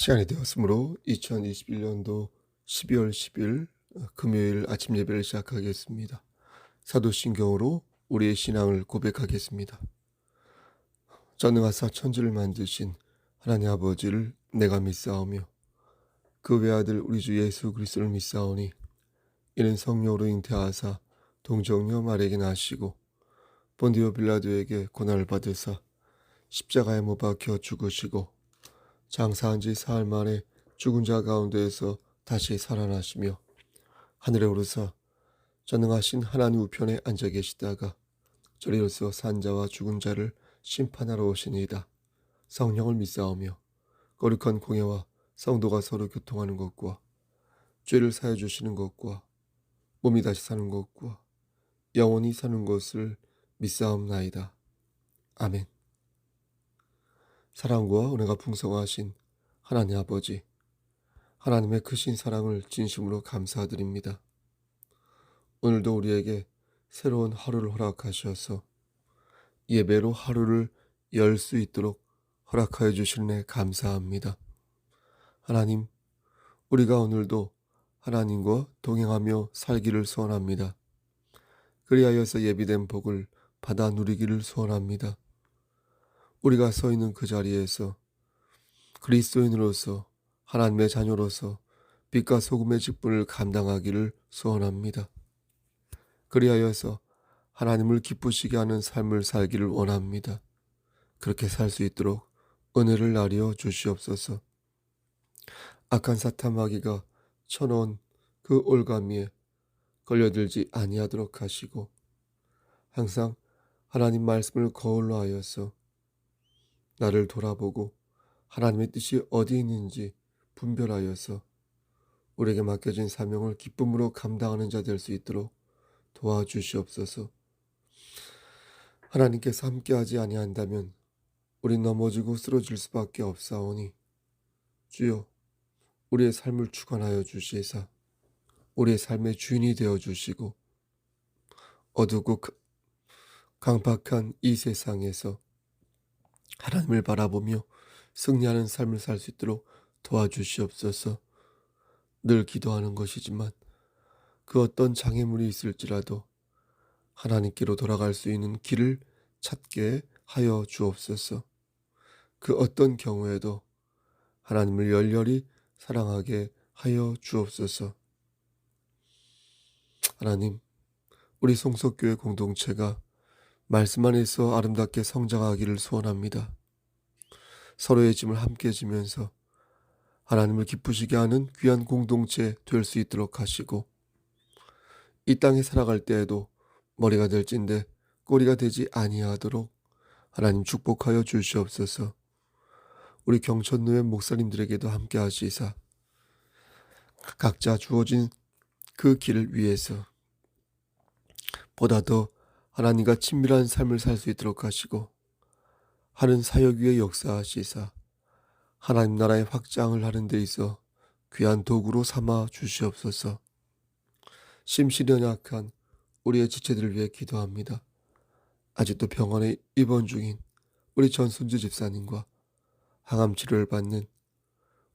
시간이 되었으므로 2021년도 12월 10일 금요일 아침 예배를 시작하겠습니다. 사도신경으로 우리의 신앙을 고백하겠습니다. 전능하사 천지를 만드신 하나님 아버지를 내가 믿사오며 그 외아들 우리 주 예수 그리스도를 믿사오니 이는 성령으로 잉태하사 동정녀 마리아에게 나시고 본디오 빌라도에게 고난을 받으사 십자가에 못 박혀 죽으시고 장사한 지 사흘 만에 죽은 자 가운데에서 다시 살아나시며 하늘에 오르사 전능하신 하나님 우편에 앉아 계시다가 저리로서 산자와 죽은 자를 심판하러 오시니이다. 성령을 믿사오며 거룩한 공예와 성도가 서로 교통하는 것과 죄를 사해 주시는 것과 몸이 다시 사는 것과 영원히 사는 것을 믿사옵나이다. 아멘. 사랑과 은혜가 풍성하신 하나님 아버지, 하나님의 크신 사랑을 진심으로 감사드립니다. 오늘도 우리에게 새로운 하루를 허락하셔서 예배로 하루를 열 수 있도록 허락하여 주신 데 감사합니다. 하나님, 우리가 오늘도 하나님과 동행하며 살기를 소원합니다. 그리하여서 예비된 복을 받아 누리기를 소원합니다. 우리가 서 있는 그 자리에서 그리스도인으로서 하나님의 자녀로서 빛과 소금의 직분을 감당하기를 소원합니다. 그리하여서 하나님을 기쁘시게 하는 삶을 살기를 원합니다. 그렇게 살 수 있도록 은혜를 나리어 주시옵소서. 악한 사탄 마귀가 쳐놓은 그 올가미에 걸려들지 아니하도록 하시고 항상 하나님 말씀을 거울로 하여서 나를 돌아보고 하나님의 뜻이 어디 있는지 분별하여서 우리에게 맡겨진 사명을 기쁨으로 감당하는 자 될 수 있도록 도와주시옵소서. 하나님께서 함께하지 아니한다면 우린 넘어지고 쓰러질 수밖에 없사오니 주여, 우리의 삶을 주관하여 주시사 우리의 삶의 주인이 되어 주시고 어두고 강박한 이 세상에서 하나님을 바라보며 승리하는 삶을 살 수 있도록 도와주시옵소서. 늘 기도하는 것이지만 그 어떤 장애물이 있을지라도 하나님께로 돌아갈 수 있는 길을 찾게 하여 주옵소서. 그 어떤 경우에도 하나님을 열렬히 사랑하게 하여 주옵소서. 하나님, 우리 송석교회 공동체가 말씀 안에서 아름답게 성장하기를 소원합니다. 서로의 짐을 함께 지면서 하나님을 기쁘시게 하는 귀한 공동체 될 수 있도록 하시고 이 땅에 살아갈 때에도 머리가 될진데 꼬리가 되지 아니하도록 하나님 축복하여 주시옵소서. 우리 경천노회 목사님들에게도 함께 하시사 각자 주어진 그 길을 위해서 보다 더 하나님과 친밀한 삶을 살 수 있도록 하시고 하는 사역 위에 역사하시사 하나님 나라의 확장을 하는 데 있어 귀한 도구로 삼아 주시옵소서. 심실이 연약한 우리의 지체들을 위해 기도합니다. 아직도 병원에 입원 중인 우리 전순주 집사님과 항암 치료를 받는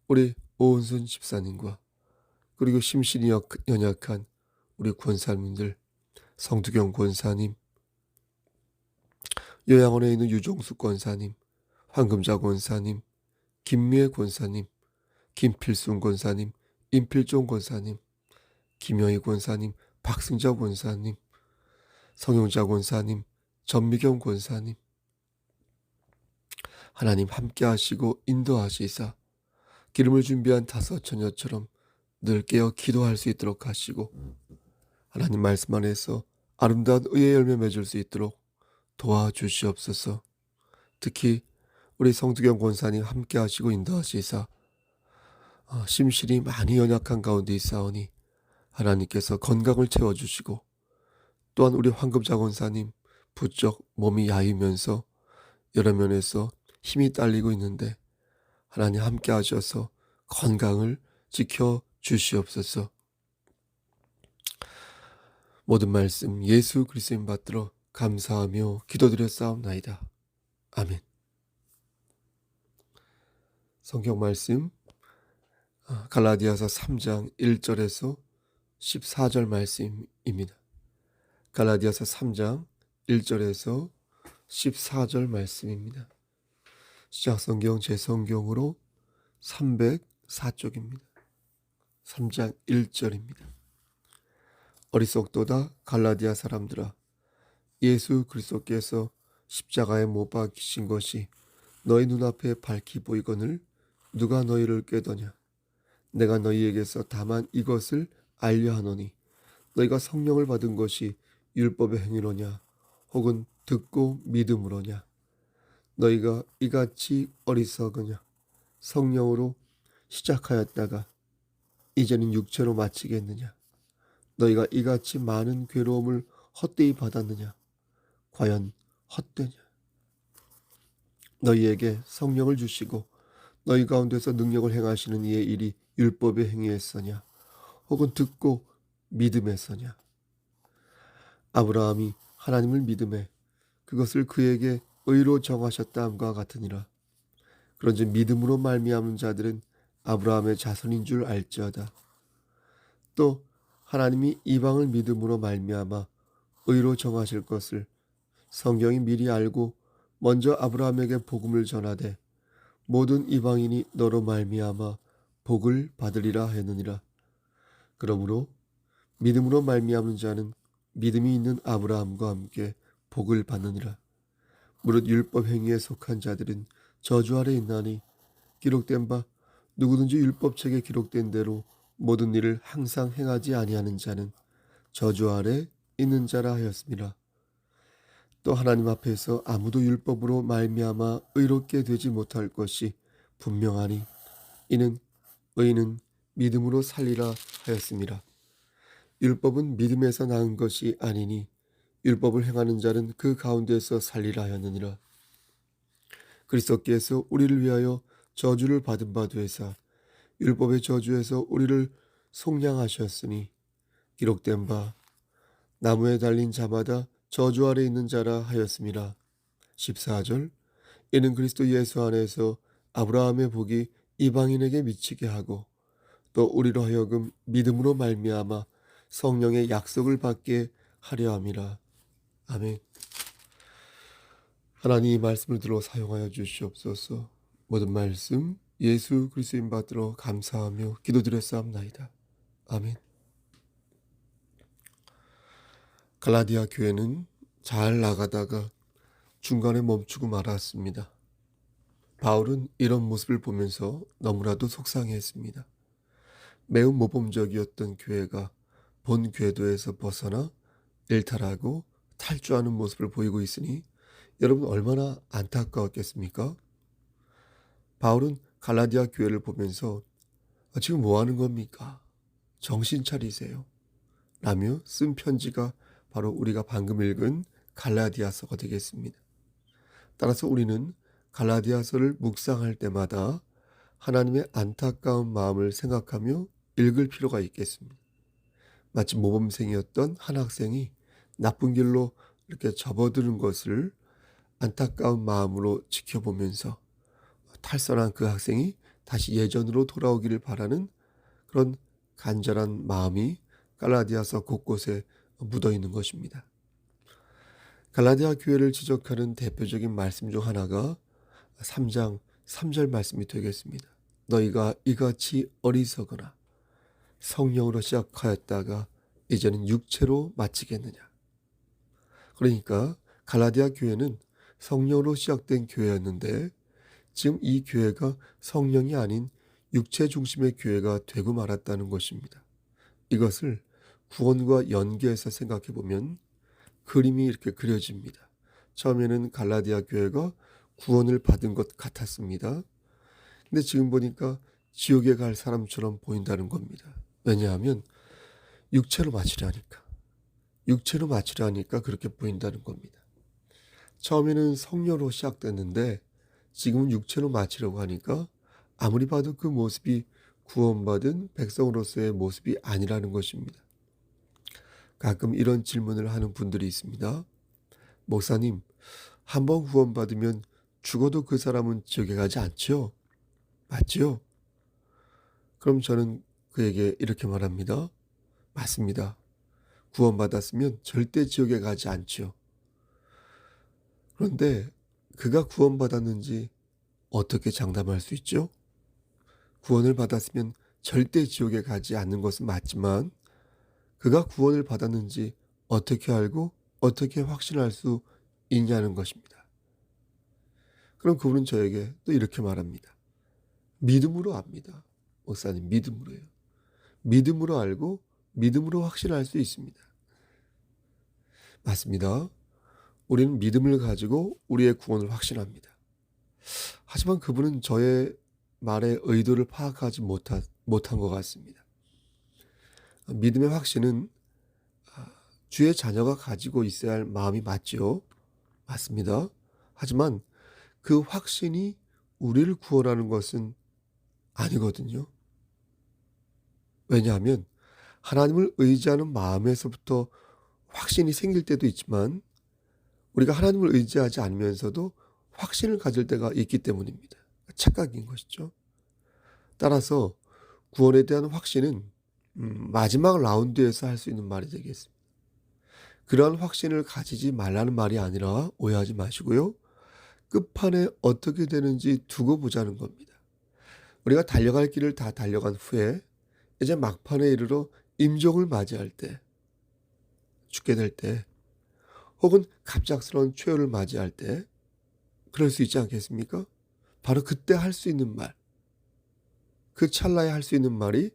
우리 오은순 집사님과 그리고 심신이 연약한 우리 권사님들, 성두경 권사님, 요양원에 있는 유종숙 권사님, 황금자 권사님, 김미애 권사님, 김필순 권사님, 임필종 권사님, 김영희 권사님, 박승자 권사님, 성용자 권사님, 전미경 권사님, 하나님 함께 하시고 인도하시사 기름을 준비한 다섯 처녀처럼 늘 깨어 기도할 수 있도록 하시고 하나님 말씀 안에서 아름다운 의의 열매 맺을 수 있도록 도와주시옵소서. 특히 우리 성두경 권사님 함께 하시고 인도하시사 심신이 많이 연약한 가운데 있사오니 하나님께서 건강을 채워주시고 또한 우리 황금자 권사님 부쩍 몸이 야이면서 여러 면에서 힘이 딸리고 있는데 하나님 함께 하셔서 건강을 지켜 주시옵소서. 모든 말씀 예수 그리스도인 받들어 감사하며 기도드렸사옵나이다. 아멘. 성경 말씀 갈라디아서 3장 1절에서 14절 말씀입니다. 갈라디아서 3장 1절에서 14절 말씀입니다. 시작성경 제 성경으로 304쪽입니다. 3장 1절입니다. 어리석도다 갈라디아 사람들아, 예수 그리스도께서 십자가에 못 박히신 것이 너희 눈앞에 밝히 보이거늘 누가 너희를 꾀더냐. 내가 너희에게서 다만 이것을 알려 하노니 너희가 성령을 받은 것이 율법의 행위로냐 혹은 듣고 믿음으로냐. 너희가 이같이 어리석으냐. 성령으로 시작하였다가 이제는 육체로 마치겠느냐. 너희가 이같이 많은 괴로움을 헛되이 받았느냐. 과연 헛되냐. 너희에게 성령을 주시고 너희 가운데서 능력을 행하시는 이의 일이 율법의 행위에서냐 혹은 듣고 믿음에서냐. 아브라함이 하나님을 믿음에 그것을 그에게 의로 정하셨다 함과 같으니라. 그런즉 믿음으로 말미암은 자들은 아브라함의 자손인 줄 알지어다. 또 하나님이 이방을 믿음으로 말미암아 의로 정하실 것을 성경이 미리 알고 먼저 아브라함에게 복음을 전하되 모든 이방인이 너로 말미암아 복을 받으리라 했느니라. 그러므로 믿음으로 말미암은 자는 믿음이 있는 아브라함과 함께 복을 받느니라. 무릇 율법 행위에 속한 자들은 저주 아래 있나니 기록된 바 누구든지 율법책에 기록된 대로 모든 일을 항상 행하지 아니하는 자는 저주 아래 있는 자라 하였습니다. 또 하나님 앞에서 아무도 율법으로 말미암아 의롭게 되지 못할 것이 분명하니 이는 의인은 믿음으로 살리라 하였습니다. 율법은 믿음에서 나은 것이 아니니 율법을 행하는 자는 그 가운데서 살리라 하였느니라. 그리스도께서 우리를 위하여 저주를 받은 바 되사 율법의 저주에서 우리를 속량하셨으니 기록된 바 나무에 달린 자마다 저주 아래 있는 자라 하였습니다. 14절 이는 그리스도 예수 안에서 아브라함의 복이 이방인에게 미치게 하고 또 우리로 하여금 믿음으로 말미암아 성령의 약속을 받게 하려 함이라. 아멘. 하나님 이 말씀을 들어 사용하여 주시옵소서. 모든 말씀 예수 그리스도인 받들어 감사하며 기도드렸사옵나이다. 아멘. 갈라디아 교회는 잘 나가다가 중간에 멈추고 말았습니다. 바울은 이런 모습을 보면서 너무나도 속상해했습니다. 매우 모범적이었던 교회가 본 궤도에서 벗어나 일탈하고 탈주하는 모습을 보이고 있으니 여러분 얼마나 안타까웠겠습니까? 바울은 갈라디아 교회를 보면서 지금 뭐 하는 겁니까? 정신 차리세요. 라며 쓴 편지가 바로 우리가 방금 읽은 갈라디아서가 되겠습니다. 따라서 우리는 갈라디아서를 묵상할 때마다 하나님의 안타까운 마음을 생각하며 읽을 필요가 있겠습니다. 마치 모범생이었던 한 학생이 나쁜 길로 이렇게 접어드는 것을 안타까운 마음으로 지켜보면서 탈선한 그 학생이 다시 예전으로 돌아오기를 바라는 그런 간절한 마음이 갈라디아서 곳곳에 묻어 있는 것입니다. 갈라디아 교회를 지적하는 대표적인 말씀 중 하나가 3장 3절 말씀이 되겠습니다. 너희가 이같이 어리석으나 성령으로 시작하였다가 이제는 육체로 마치겠느냐. 그러니까 갈라디아 교회는 성령으로 시작된 교회였는데 지금 이 교회가 성령이 아닌 육체 중심의 교회가 되고 말았다는 것입니다. 이것을 구원과 연계해서 생각해 보면 그림이 이렇게 그려집니다. 처음에는 갈라디아 교회가 구원을 받은 것 같았습니다. 근데 지금 보니까 지옥에 갈 사람처럼 보인다는 겁니다. 왜냐하면 육체로 마치려니까 그렇게 보인다는 겁니다. 처음에는 성령으로 시작됐는데 지금은 육체로 마치려고 하니까 아무리 봐도 그 모습이 구원받은 백성으로서의 모습이 아니라는 것입니다. 가끔 이런 질문을 하는 분들이 있습니다. 목사님, 한번 구원받으면 죽어도 그 사람은 지옥에 가지 않죠? 맞죠? 그럼 저는 그에게 이렇게 말합니다. 맞습니다. 구원받았으면 절대 지옥에 가지 않죠. 그런데 그가 구원받았는지 어떻게 장담할 수 있죠? 구원을 받았으면 절대 지옥에 가지 않는 것은 맞지만 그가 구원을 받았는지 어떻게 알고 어떻게 확신할 수 있냐는 것입니다. 그럼 그분은 저에게 또 이렇게 말합니다. 믿음으로 압니다. 목사님, 믿음으로요. 믿음으로 알고 믿음으로 확신할 수 있습니다. 맞습니다. 우리는 믿음을 가지고 우리의 구원을 확신합니다. 하지만 그분은 저의 말의 의도를 파악하지 못한 것 같습니다. 믿음의 확신은 주의 자녀가 가지고 있어야 할 마음이 맞죠. 맞습니다. 하지만 그 확신이 우리를 구원하는 것은 아니거든요. 왜냐하면 하나님을 의지하는 마음에서부터 확신이 생길 때도 있지만 우리가 하나님을 의지하지 않으면서도 확신을 가질 때가 있기 때문입니다. 착각인 것이죠. 따라서 구원에 대한 확신은 마지막 라운드에서 할 수 있는 말이 되겠습니다. 그러한 확신을 가지지 말라는 말이 아니라 오해하지 마시고요. 끝판에 어떻게 되는지 두고 보자는 겁니다. 우리가 달려갈 길을 다 달려간 후에 이제 막판에 이르러 임종을 맞이할 때, 죽게 될 때, 혹은 갑작스러운 최후를 맞이할 때 그럴 수 있지 않겠습니까? 바로 그때 할 수 있는 말, 그 찰나에 할 수 있는 말이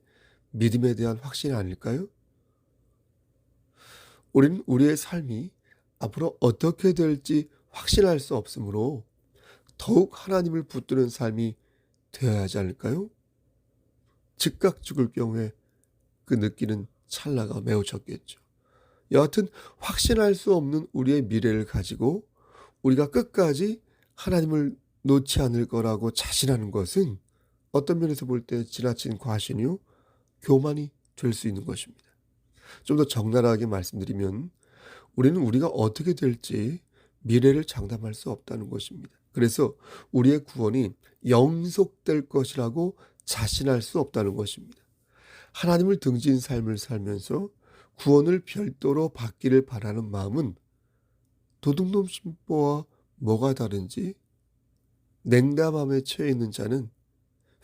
믿음에 대한 확신이 아닐까요? 우리는 우리의 삶이 앞으로 어떻게 될지 확신할 수 없으므로 더욱 하나님을 붙드는 삶이 되어야 하지 않을까요? 즉각 죽을 경우에 그 느끼는 찰나가 매우 적겠죠. 여하튼 확신할 수 없는 우리의 미래를 가지고 우리가 끝까지 하나님을 놓지 않을 거라고 자신하는 것은 어떤 면에서 볼 때 지나친 과신이요, 교만이 될 수 있는 것입니다. 좀 더 적나라하게 말씀드리면 우리는 우리가 어떻게 될지 미래를 장담할 수 없다는 것입니다. 그래서 우리의 구원이 영속될 것이라고 자신할 수 없다는 것입니다. 하나님을 등진 삶을 살면서 구원을 별도로 받기를 바라는 마음은 도둑놈 심보와 뭐가 다른지 냉담함에 처해 있는 자는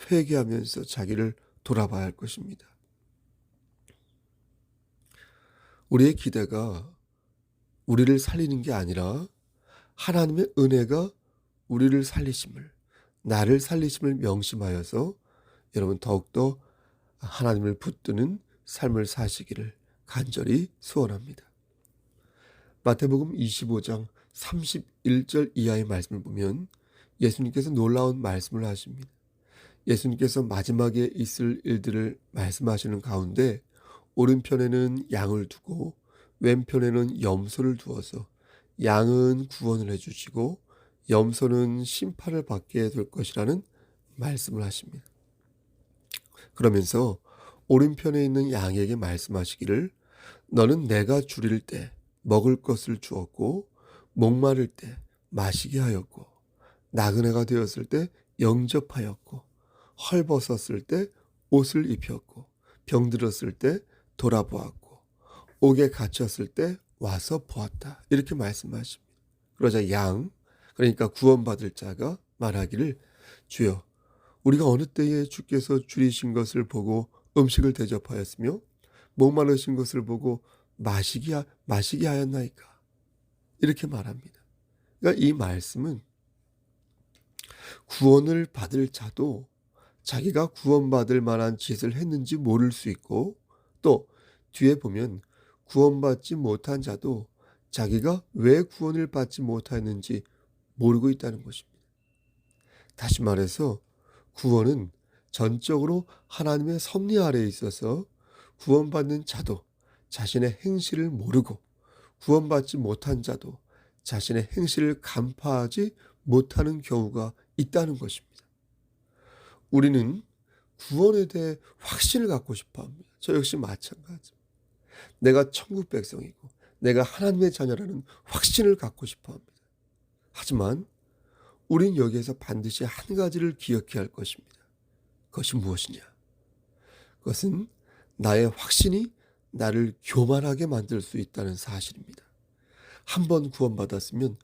회개하면서 자기를 돌아봐야 할 것입니다. 우리의 기대가 우리를 살리는 게 아니라 하나님의 은혜가 우리를 살리심을, 나를 살리심을 명심하여서 여러분 더욱더 하나님을 붙드는 삶을 사시기를 간절히 소원합니다. 마태복음 25장 31절 이하의 말씀을 보면 예수님께서 놀라운 말씀을 하십니다. 예수님께서 마지막에 있을 일들을 말씀하시는 가운데 오른편에는 양을 두고 왼편에는 염소를 두어서 양은 구원을 해주시고 염소는 심판을 받게 될 것이라는 말씀을 하십니다. 그러면서 오른편에 있는 양에게 말씀하시기를 너는 내가 줄일 때 먹을 것을 주었고 목마를 때 마시게 하였고 나그네가 되었을 때 영접하였고 헐벗었을 때 옷을 입혔고 병들었을 때 돌아보았고 옥에 갇혔을 때 와서 보았다. 이렇게 말씀하십니다. 그러자 양, 그러니까 구원받을 자가 말하기를 주여 우리가 어느 때에 주께서 줄이신 것을 보고 음식을 대접하였으며 목마르신 것을 보고 마시게 하였나이까. 이렇게 말합니다. 그러니까 이 말씀은 구원을 받을 자도 자기가 구원받을 만한 짓을 했는지 모를 수 있고 또 뒤에 보면 구원받지 못한 자도 자기가 왜 구원을 받지 못했는지 모르고 있다는 것입니다. 다시 말해서 구원은 전적으로 하나님의 섭리 아래에 있어서 구원받는 자도 자신의 행실을 모르고 구원받지 못한 자도 자신의 행실을 간파하지 못하는 경우가 있다는 것입니다. 우리는 구원에 대해 확신을 갖고 싶어 합니다. 저 역시 마찬가지. 내가 천국 백성이고 내가 하나님의 자녀라는 확신을 갖고 싶어 합니다. 하지만 우린 여기에서 반드시 한 가지를 기억해야 할 것입니다. 그것이 무엇이냐? 그것은 나의 확신이 나를 교만하게 만들 수 있다는 사실입니다. 한 번 구원받았으면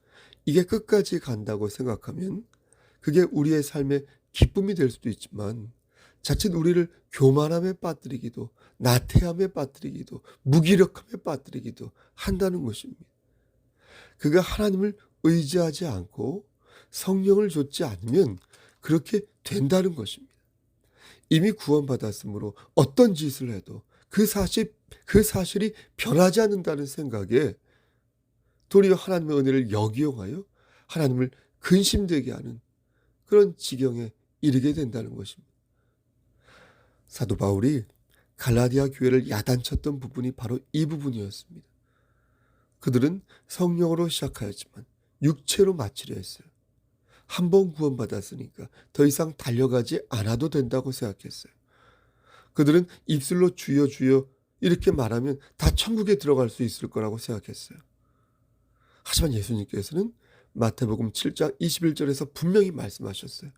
이게 끝까지 간다고 생각하면 그게 우리의 삶의 기쁨이 될 수도 있지만 자칫 우리를 교만함에 빠뜨리기도, 나태함에 빠뜨리기도, 무기력함에 빠뜨리기도 한다는 것입니다. 그가 하나님을 의지하지 않고 성령을 좇지 않으면 그렇게 된다는 것입니다. 이미 구원받았으므로 어떤 짓을 해도 그 사실이 변하지 않는다는 생각에 도리어 하나님의 은혜를 역이용하여 하나님을 근심되게 하는 그런 지경에 이르게 된다는 것입니다. 사도 바울이 갈라디아 교회를 야단쳤던 부분이 바로 이 부분이었습니다. 그들은 성령으로 시작하였지만 육체로 마치려 했어요. 한 번 구원받았으니까 더 이상 달려가지 않아도 된다고 생각했어요. 그들은 입술로 주여 주여 이렇게 말하면 다 천국에 들어갈 수 있을 거라고 생각했어요. 하지만 예수님께서는 마태복음 7장 21절에서 분명히 말씀하셨어요.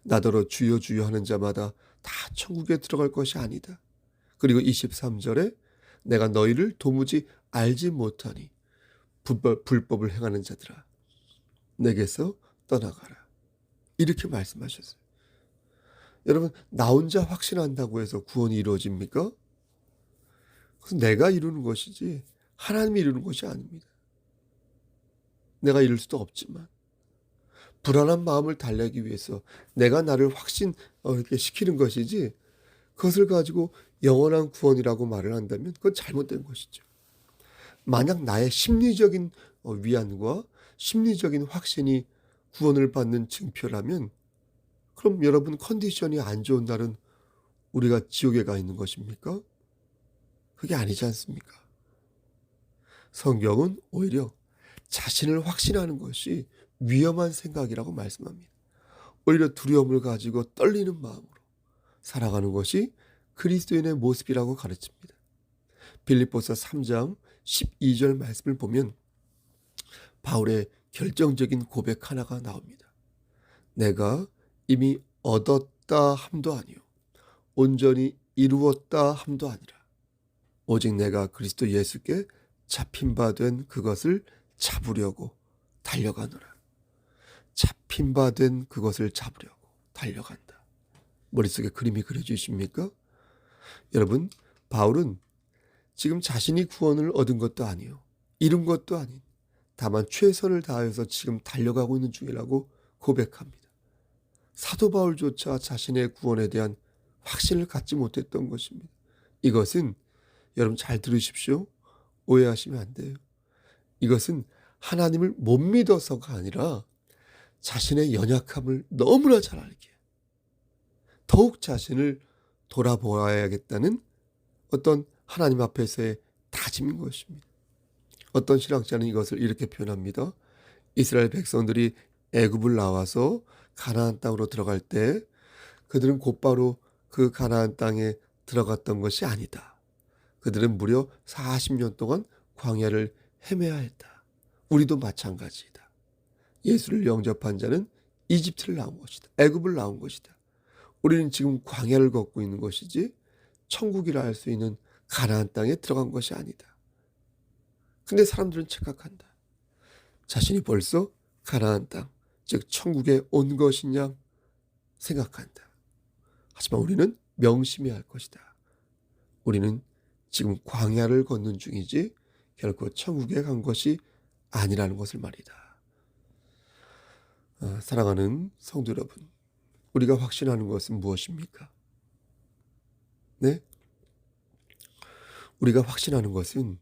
나더러 주여 주여 하는 자마다 다 천국에 들어갈 것이 아니다. 그리고 23절에 내가 너희를 도무지 알지 못하니 불법을 행하는 자들아 내게서 떠나가라. 이렇게 말씀하셨어요. 여러분, 나 혼자 확신한다고 해서 구원이 이루어집니까? 그것은 내가 이루는 것이지 하나님이 이루는 것이 아닙니다. 내가 이룰 수도 없지만 불안한 마음을 달래기 위해서 내가 나를 이렇게 시키는 것이지 그것을 가지고 영원한 구원이라고 말을 한다면 그건 잘못된 것이죠. 만약 나의 심리적인 위안과 심리적인 확신이 구원을 받는 증표라면 그럼 여러분 컨디션이 안 좋은 날은 우리가 지옥에 가 있는 것입니까? 그게 아니지 않습니까? 성경은 오히려 자신을 확신하는 것이 위험한 생각이라고 말씀합니다. 오히려 두려움을 가지고 떨리는 마음으로 살아가는 것이 그리스도인의 모습이라고 가르칩니다. 빌립보서 3장 12절 말씀을 보면 바울의 결정적인 고백 하나가 나옵니다. 내가 이미 얻었다 함도 아니요 온전히 이루었다 함도 아니라 오직 내가 그리스도 예수께 잡힌 바 된 그것을 잡으려고 달려가노라. 잡힌 바 된 그것을 잡으려고 달려간다. 머릿속에 그림이 그려지십니까? 여러분, 바울은 지금 자신이 구원을 얻은 것도 아니요 이룬 것도 아닌 다만 최선을 다해서 지금 달려가고 있는 중이라고 고백합니다. 사도 바울조차 자신의 구원에 대한 확신을 갖지 못했던 것입니다. 이것은 여러분 잘 들으십시오. 오해하시면 안 돼요. 이것은 하나님을 못 믿어서가 아니라 자신의 연약함을 너무나 잘 알기에 더욱 자신을 돌아보아야겠다는 어떤 하나님 앞에서의 다짐인 것입니다. 어떤 신학자는 이것을 이렇게 표현합니다. 이스라엘 백성들이 애굽을 나와서 가나안 땅으로 들어갈 때 그들은 곧바로 그 가나안 땅에 들어갔던 것이 아니다. 그들은 무려 40년 동안 광야를 헤매야 했다. 우리도 마찬가지이다. 예수를 영접한 자는 이집트를 나온 것이다. 애굽을 나온 것이다. 우리는 지금 광야를 걷고 있는 것이지 천국이라 할 수 있는 가나안 땅에 들어간 것이 아니다. 근데 사람들은 착각한다. 자신이 벌써 가나안 땅, 즉 천국에 온 것이냐 생각한다. 하지만 우리는 명심해야 할 것이다. 우리는 지금 광야를 걷는 중이지 결코 천국에 간 것이 아니라는 것을 말이다. 사랑하는 성도 여러분, 우리가 확신하는 것은 무엇입니까? 네? 우리가 확신하는 것은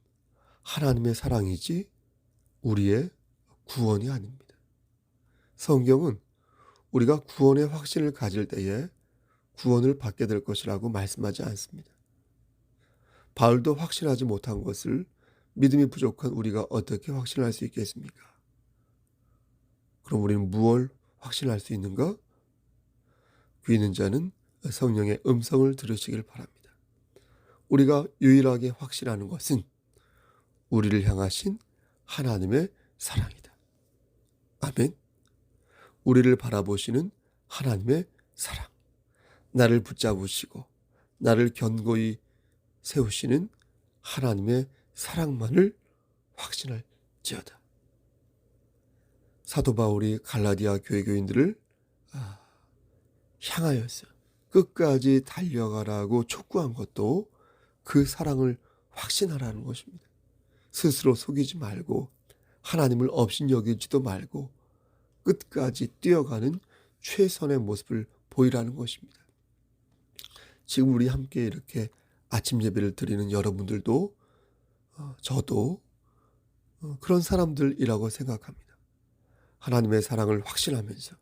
하나님의 사랑이지 우리의 구원이 아닙니다. 성경은 우리가 구원의 확신을 가질 때에 구원을 받게 될 것이라고 말씀하지 않습니다. 바울도 확신하지 못한 것을 믿음이 부족한 우리가 어떻게 확신할 수 있겠습니까? 그럼 우리는 무엇을 확신할 수 있는가? 귀 있는 자는 성령의 음성을 들으시길 바랍니다. 우리가 유일하게 확신하는 것은 우리를 향하신 하나님의 사랑이다. 아멘. 우리를 바라보시는 하나님의 사랑. 나를 붙잡으시고 나를 견고히 세우시는 하나님의 사랑만을 확신할지어다. 사도 바울이 갈라디아 교회 교인들을 향하여서 끝까지 달려가라고 촉구한 것도 그 사랑을 확신하라는 것입니다. 스스로 속이지 말고 하나님을 업신여기지도 말고 끝까지 뛰어가는 최선의 모습을 보이라는 것입니다. 지금 우리 함께 이렇게 아침 예배를 드리는 여러분들도 저도 그런 사람들이라고 생각합니다. 하나님의 사랑을 확신하면서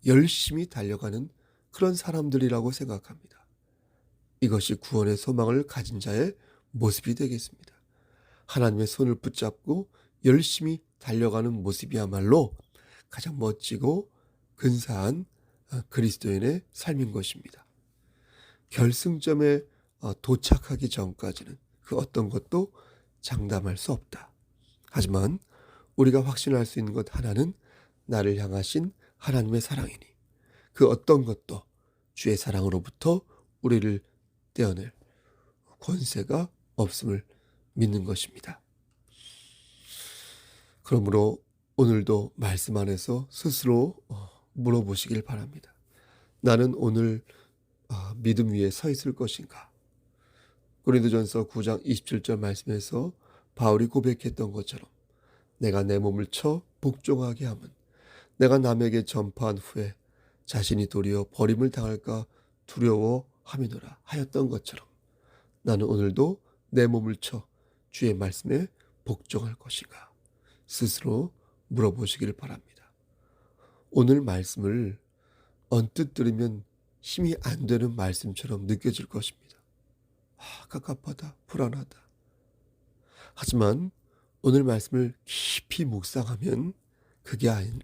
열심히 달려가는 그런 사람들이라고 생각합니다. 이것이 구원의 소망을 가진 자의 모습이 되겠습니다. 하나님의 손을 붙잡고 열심히 달려가는 모습이야말로 가장 멋지고 근사한 그리스도인의 삶인 것입니다. 결승점에 도착하기 전까지는 그 어떤 것도 장담할 수 없다. 하지만 우리가 확신할 수 있는 것 하나는 나를 향하신 하나님의 사랑이니 그 어떤 것도 주의 사랑으로부터 우리를 떼어낼 권세가 없음을 믿는 것입니다. 그러므로 오늘도 말씀 안에서 스스로 물어보시길 바랍니다. 나는 오늘 믿음 위에 서 있을 것인가? 고린도전서 9장 27절 말씀에서 바울이 고백했던 것처럼 내가 내 몸을 쳐 복종하게 함은 내가 남에게 전파한 후에 자신이 도리어 버림을 당할까 두려워함이노라 하였던 것처럼 나는 오늘도 내 몸을 쳐 주의 말씀에 복종할 것인가? 스스로 물어보시길 바랍니다. 오늘 말씀을 언뜻 들으면 힘이 안 되는 말씀처럼 느껴질 것입니다. 갑갑하다, 불안하다. 하지만 오늘 말씀을 깊이 묵상하면 그게 아닌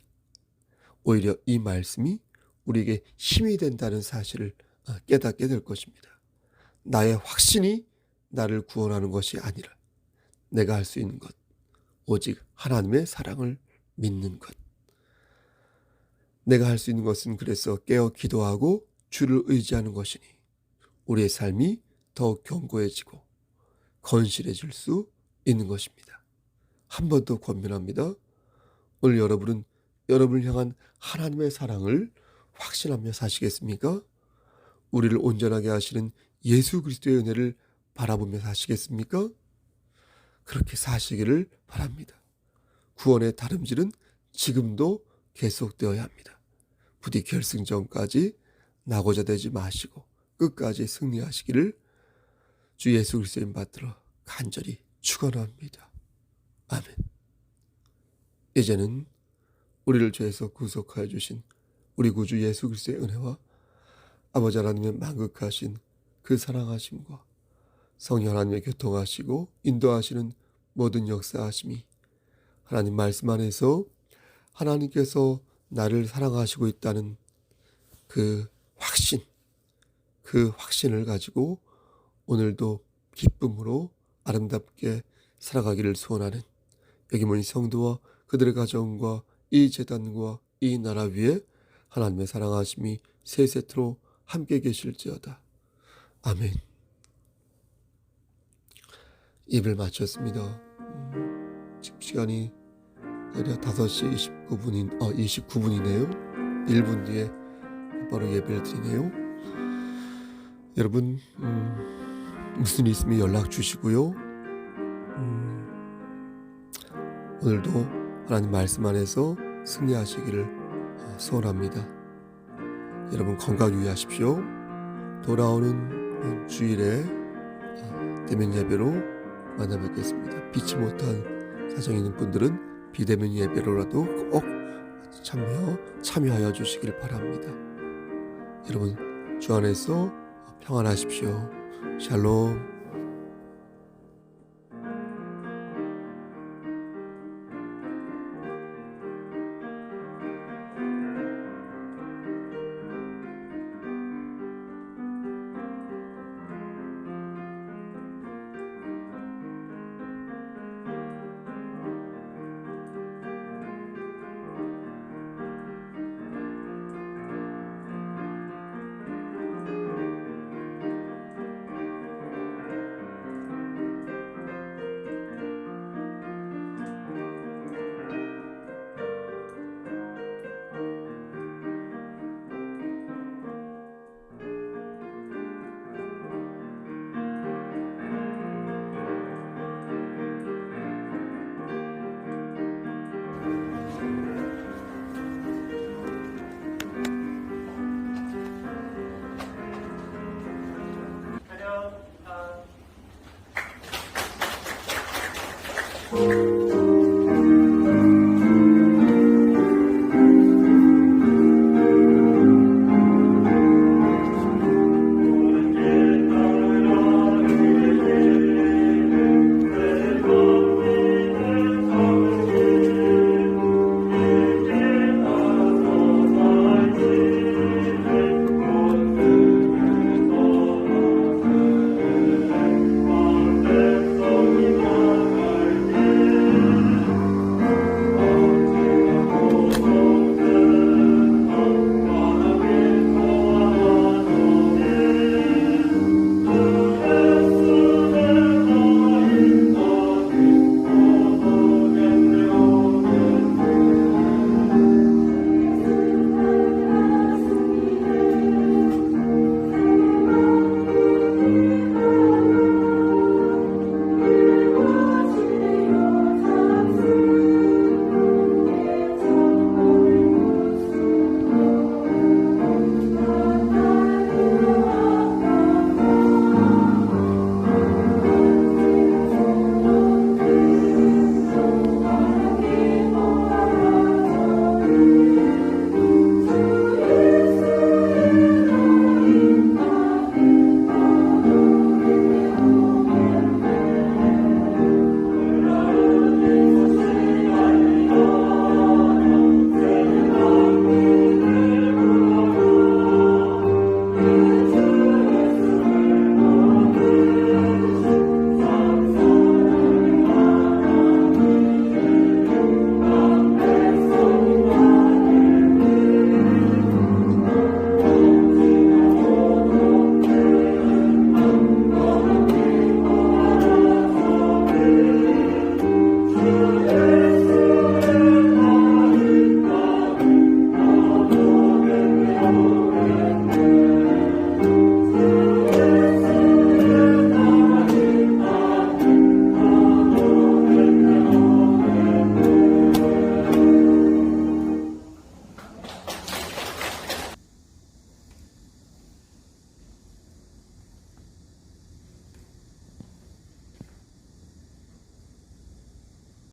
오히려 이 말씀이 우리에게 힘이 된다는 사실을 깨닫게 될 것입니다. 나의 확신이 나를 구원하는 것이 아니라 내가 할 수 있는 것, 오직 하나님의 사랑을 믿는 것. 내가 할 수 있는 것은 그래서 깨어 기도하고 주를 의지하는 것이니 우리의 삶이 더욱 견고해지고 건실해질 수 있는 것입니다. 한 번 더 권면합니다. 오늘 여러분은 여러분을 향한 하나님의 사랑을 확신하며 사시겠습니까? 우리를 온전하게 하시는 예수 그리스도의 은혜를 바라보며 사시겠습니까? 그렇게 사시기를 바랍니다. 구원의 다름질은 지금도 계속되어야 합니다. 부디 결승전까지 나고자 되지 마시고 끝까지 승리하시기를 주 예수 그리스도인 받들어 간절히 축원합니다. 아멘. 이제는 우리를 죄에서 구속하여 주신 우리 구주 예수 그리스도의 은혜와 아버지 하나님의 만극하신 그 사랑하심과 성령 하나님의 교통하시고 인도하시는 모든 역사하심이 하나님 말씀 안에서 하나님께서 나를 사랑하시고 있다는 그 확신을 가지고 오늘도 기쁨으로 아름답게 살아가기를 소원하는 여기 모인 성도와 그들의 가정과 이 제단과 이 나라 위에 하나님의 사랑하심이 세세토록 함께 계실지어다. 아멘. 예배를 마쳤습니다. 지금 시간이 5시 29분이네요. 1분 뒤에 바로 예배를 드리네요. 여러분 무슨 일 있으면 연락 주시고요. 오늘도 하나님 말씀 안에서 승리하시기를 소원합니다. 여러분 건강 유의하십시오. 돌아오는 주일에 대면 예배로 만나 뵙겠습니다. 믿지 못한 사정이 있는 분들은 비대면 예배로라도 꼭 참여하여 주시길 바랍니다. 여러분 주 안에서 평안하십시오. 샬롬.